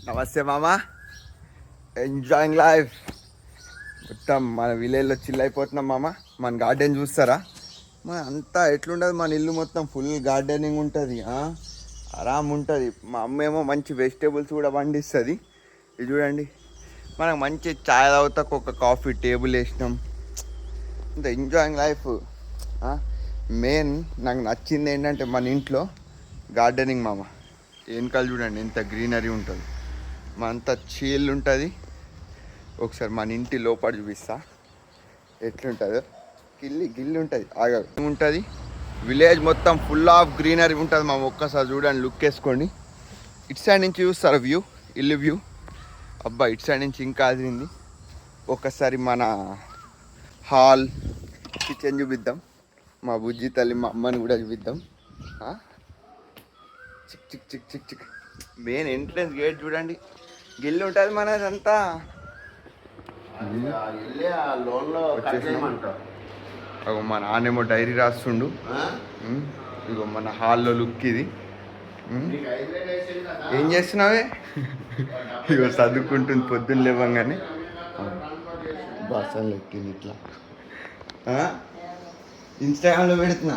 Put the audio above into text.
నమస్తే మామ. Enjoying life. మొత్తం మన విలేజ్లో చిల్ అయిపోతున్నాం మామ. మన గార్డెన్ చూస్తారా? మన అంతా ఎట్లుంటుంది, మన ఇల్లు మొత్తం ఫుల్ గార్డెనింగ్ ఉంటుంది, ఆరామ్ ఉంటుంది. మా అమ్మ ఏమో మంచి వెజిటేబుల్స్ కూడా పండిస్తుంది. ఇది చూడండి, మనకు మంచి చాయ్ తాగుతాకు ఒక కాఫీ టేబుల్ వేసినాం. ఇంత ఎంజాయింగ్ లైఫ్. మెయిన్ నాకు నచ్చింది ఏంటంటే మన ఇంట్లో గార్డెనింగ్ మామ. వెనకాల చూడండి ఎంత గ్రీనరీ ఉంటుంది, అంతా చీల్ ఉంటుంది. ఒకసారి మన ఇంటి లోపల చూపిస్తా ఎట్లుంటుందో. గిల్లి ఉంటుంది, ఉంటుంది. విలేజ్ మొత్తం ఫుల్ ఆఫ్ గ్రీనరీ ఉంటుంది మా. ఒక్కసారి చూడండి, లుక్ వేసుకోండి. ఇటు సైడ్ నుంచి చూస్తారా వ్యూ, ఇల్లు వ్యూ. అబ్బా, ఇటు సైడ్ నుంచి ఇంకా అదిరింది. ఒక్కసారి మన హాల్, కిచెన్ చూపిద్దాం. మా బుజ్జి తల్లి మా అమ్మని కూడా చూపిద్దాం. చిక్ చిక్ చిక్ చిక్ చిక్. మెయిన్ ఎంట్రన్స్ గేట్ చూడండి, గిల్లు ఉంటుంది మనదంతా. అగో మా నాన్నేమో డైరీ రాస్తుండు. ఇగో మన హాల్లో లుక్ ఇది. ఏం చేస్తున్నావే? ఇగో చదువుకుంటుంది పొద్దున్న లేవంగానే. బస్సలు ఎక్కింది ఇట్లా. ఇన్స్టాగ్రామ్లో పెడుతున్నా.